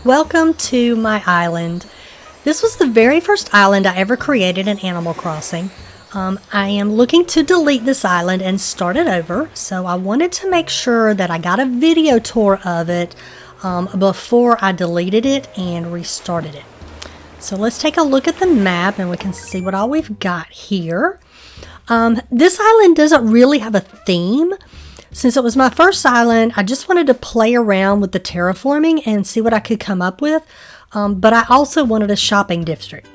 Welcome to my island. This was the very first island I ever created in Animal Crossing. I am looking to delete this island and start it over, so I wanted to make sure that I got a video tour of it before I deleted it and restarted it. So let's take a look at the map and we can see what all we've got here. This island doesn't really have a theme. Since it was my first island, I just wanted to play around with the terraforming and see what I could come up with. But I also wanted a shopping district.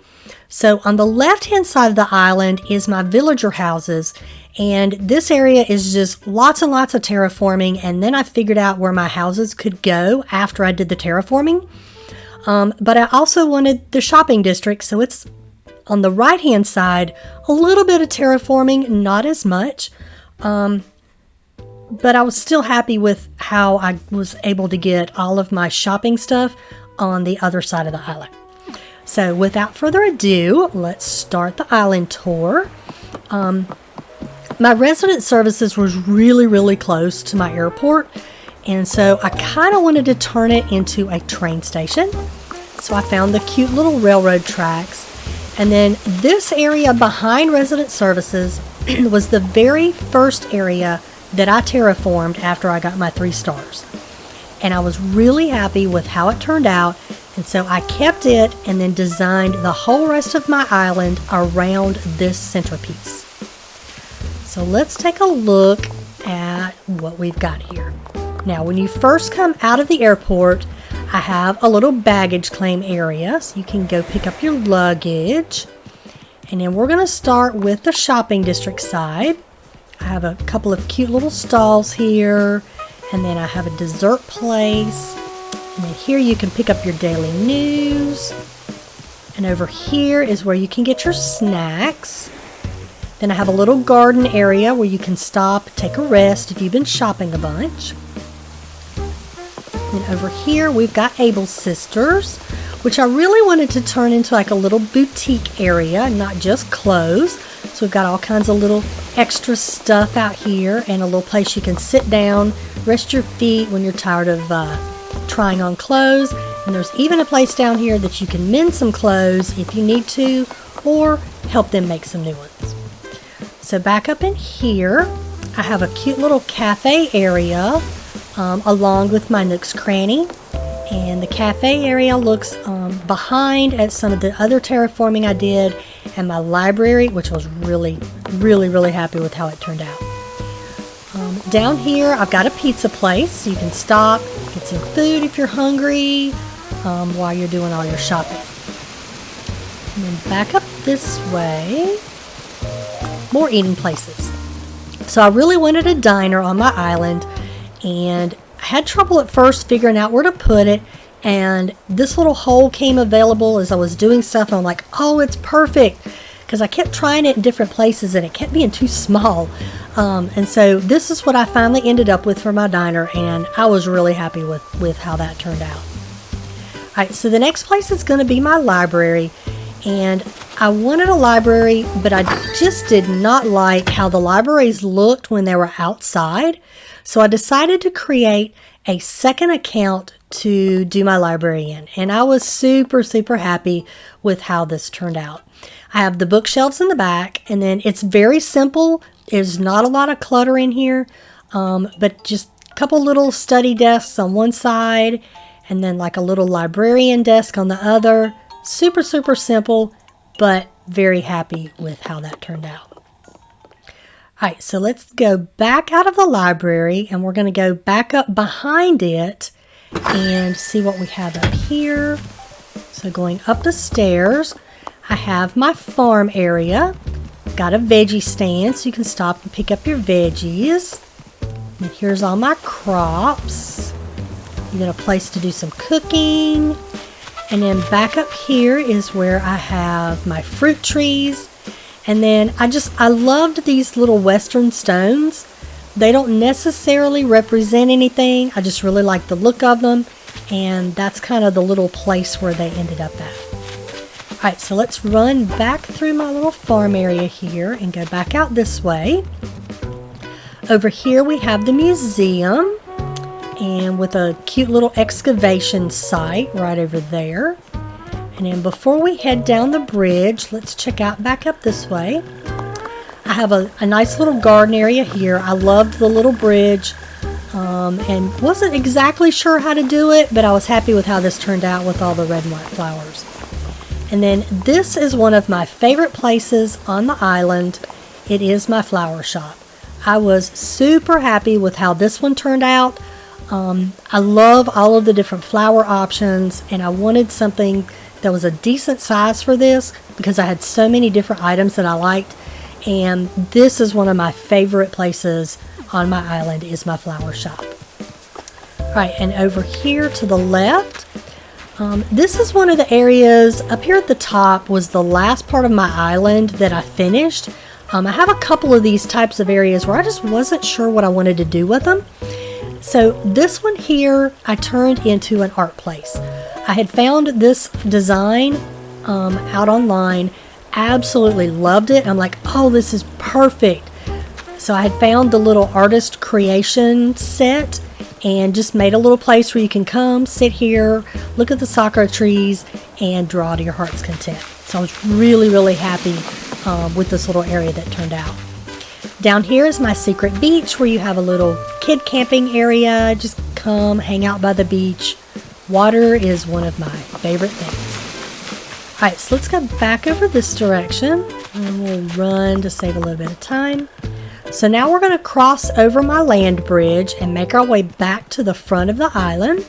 So on the left-hand side of the island is my villager houses. And this area is just lots and lots of terraforming. And then I figured out where my houses could go after I did the terraforming. But I also wanted the shopping district. So it's on the right-hand side, a little bit of terraforming, not as much. But I was still happy with how I was able to get all of my shopping stuff on the other side of the island. So without further ado, let's start the island tour. My resident services was really close to my airport. And so I kind of wanted to turn it into a train station. So I found the cute little railroad tracks. And then this area behind resident services was the very first area that I terraformed after I got my 3 stars. And I was really happy with how it turned out, and so I kept it and then designed the whole rest of my island around this centerpiece. So let's take a look at what we've got here. Now when you first come out of the airport, I have a little baggage claim area, so you can go pick up your luggage. And then we're going to start with the shopping district side. I have a couple of cute little stalls here, and then I have a dessert place, and then here you can pick up your daily news, and over here is where you can get your snacks. Then I have a little garden area where you can stop, take a rest if you've been shopping a bunch. And over here we've got Abel's Sisters, which I really wanted to turn into like a little boutique area, not just clothes. So we've got all kinds of little extra stuff out here and a little place you can sit down, rest your feet when you're tired of trying on clothes. And there's even a place down here that you can mend some clothes if you need to, or help them make some new ones. So back up in here, I have a cute little cafe area along with my Nook's Cranny. And the cafe area looks behind at some of the other terraforming I did, and my library, which I was really happy with how it turned out. Down here, I've got a pizza place, so you can stop, get some food if you're hungry while you're doing all your shopping. And then back up this way, more eating places. So I really wanted a diner on my island, and I had trouble at first figuring out where to put it, and this little hole came available as I was doing stuff, and I'm like, oh, it's perfect, because I kept trying it in different places and it kept being too small. And so this is what I finally ended up with for my diner, and I was really happy with how that turned out. Alright, so the next place is going to be my library, and I wanted a library, but I just did not like how the libraries looked when they were outside. So I decided to create a second account to do my library in. And I was super happy with how this turned out. I have the bookshelves in the back, and then it's very simple. There's not a lot of clutter in here, but just a couple little study desks on one side, and then like a little librarian desk on the other. Super simple, but very happy with how that turned out. Alright, so let's go back out of the library, and we're going to go back up behind it and see what we have up here. So going up the stairs, I have my farm area. Got a veggie stand, so you can stop and pick up your veggies. And here's all my crops. You got a place to do some cooking. And then back up here is where I have my fruit trees. And then I loved these little western stones. They don't necessarily represent anything. I just really like the look of them. And that's kind of the little place where they ended up at. Alright, so let's run back through my little farm area here and go back out this way. Over here we have the museum. and with a cute little excavation site right over there. And then before we head down the bridge, let's check out back up this way. I have a nice little garden area here. I loved the little bridge and wasn't exactly sure how to do it, but I was happy with how this turned out with all the red and white flowers. And then this is one of my favorite places on the island. It is my flower shop. I was super happy with how this one turned out. I love all of the different flower options, and I wanted something that was a decent size for this because I had so many different items that I liked, and this is one of my favorite places on my island is my flower shop. Alright, and over here to the left, this is one of the areas up here at the top was the last part of my island that I finished. I have a couple of these types of areas where I just wasn't sure what I wanted to do with them. So this one here I turned into an art place. I had found this design out online, absolutely loved it. I'm like, oh, this is perfect. So I had found the little artist creation set and just made a little place where you can come, sit here, look at the Sakura trees, and draw to your heart's content. So I was really, really happy with this little area that turned out. Down here is my secret beach where you have a little kid camping area. Just come hang out by the beach. Water is one of my favorite things. Alright, so let's go back over this direction and we'll run to save a little bit of time. So now we're going to cross over my land bridge and make our way back to the front of the island.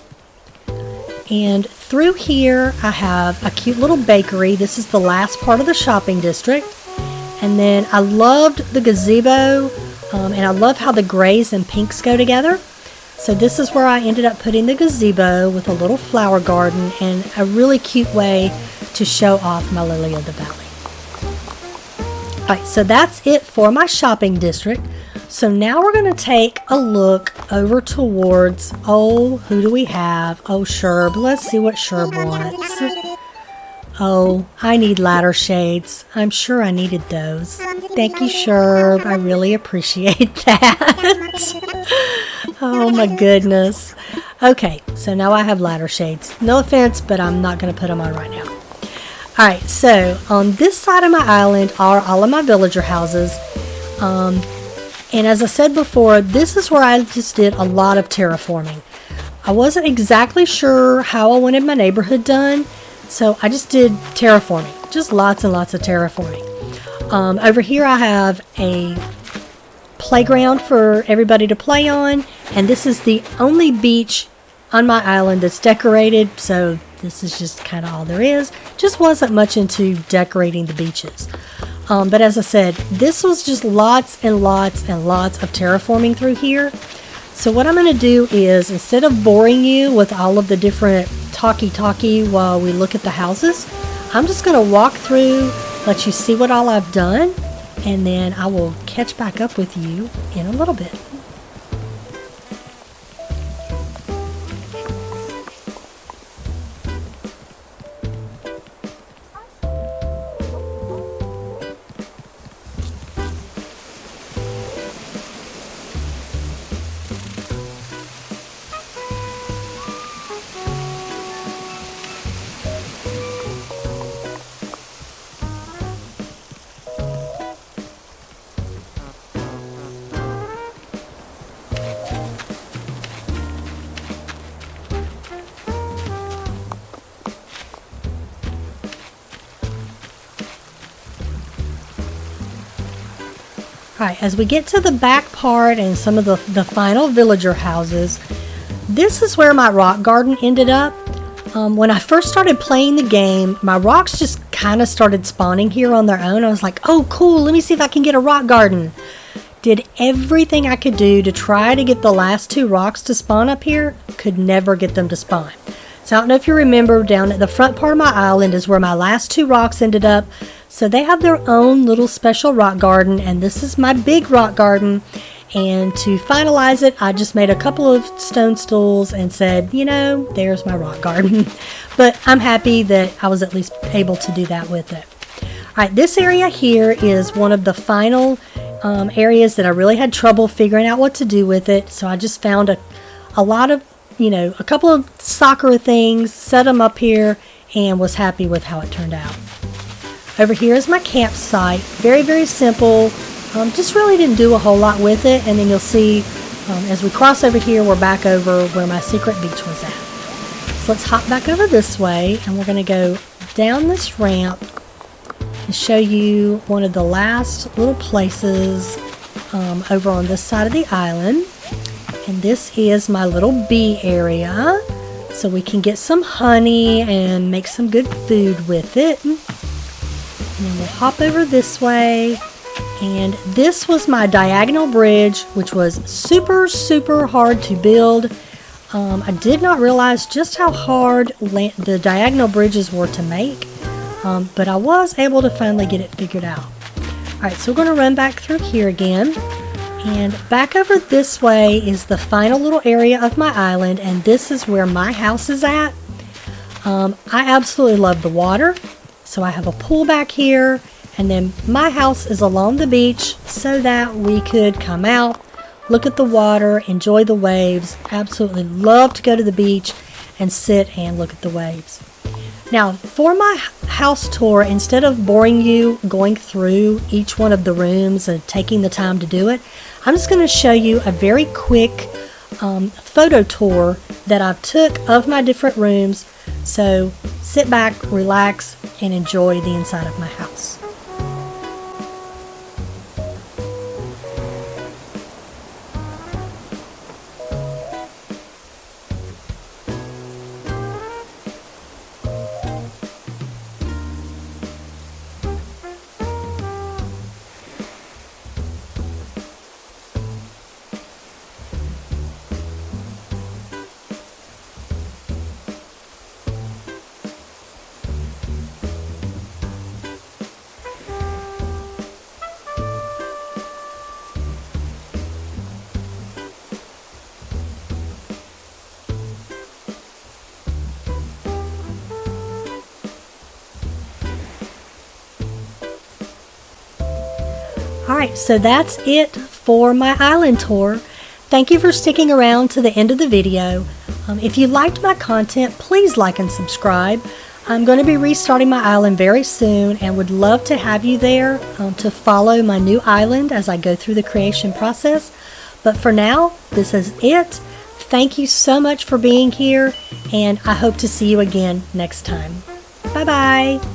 And through here I have a cute little bakery. This is the last part of the shopping district. And then I loved the gazebo and I love how the grays and pinks go together. So this is where I ended up putting the gazebo with a little flower garden and a really cute way to show off my lily of the valley. Alright, so that's it for my shopping district. So now we're going to take a look over towards, oh, who do we have? Oh, Sherb. Let's see what Sherb wants. Oh, I need ladder shades. I'm sure I needed those. Thank you, Sherb. I really appreciate that. Oh my goodness. Okay, so now I have ladder shades. No offense, but I'm not going to put them on right now. Alright, so on this side of my island are all of my villager houses. And as I said before, this is where I just did a lot of terraforming. I wasn't exactly sure how I wanted my neighborhood done, so I just did terraforming. Just lots and lots of terraforming. Over here I have a playground for everybody to play on, and this is the only beach on my island that's decorated, so this is just kind of all there is. Just wasn't much into decorating the beaches. But as I said, this was just lots and lots and lots of terraforming through here. So what I'm going to do is, instead of boring you with all of the different talkie while we look at the houses, I'm just going to walk through, let you see what all I've done, and then I will catch back up with you in a little bit. Alright, as we get to the back part and some of the final villager houses, this is where my rock garden ended up. When I first started playing the game, my rocks just kind of started spawning here on their own. I was like, oh cool, let me see if I can get a rock garden. Did everything I could do to try to get the last two rocks to spawn up here, could never get them to spawn. So I don't know if you remember, down at the front part of my island is where my last two rocks ended up. So they have their own little special rock garden, and this is my big rock garden. And to finalize it, I just made a couple of stone stools and said, you know, there's my rock garden. But I'm happy that I was at least able to do that with it. Alright, this area here is one of the final areas that I really had trouble figuring out what to do with it. So I just found a a lot of, a couple of Sakura things, set them up here, and was happy with how it turned out. Over here is my campsite. Very, very simple. Just really didn't do a whole lot with it. And then you'll see as we cross over here, we're back over where my secret beach was at. So let's hop back over this way, and we're going to go down this ramp and show you one of the last little places over on this side of the island. And this is my little bee area, so we can get some honey and make some good food with it. And then we'll hop over this way. And this was my diagonal bridge, which was super, super hard to build. I did not realize just how hard the diagonal bridges were to make, but I was able to finally get it figured out. Alright, so we're going to run back through here again. And back over this way is the final little area of my island, and this is where my house is at. I absolutely love the water, so I have a pool back here, and then my house is along the beach so that we could come out, look at the water, enjoy the waves. Absolutely love to go to the beach and sit and look at the waves. Now, for my house tour, instead of boring you going through each one of the rooms and taking the time to do it, I'm just going to show you a very quick photo tour that I've took of my different rooms. So sit back, relax, and enjoy the inside of my house. Alright, so that's it for my island tour. Thank you for sticking around to the end of the video. If you liked my content, please like and subscribe. I'm going to be restarting my island very soon and would love to have you there to follow my new island as I go through the creation process. But for now, this is it. Thank you so much for being here, and I hope to see you again next time. Bye-bye.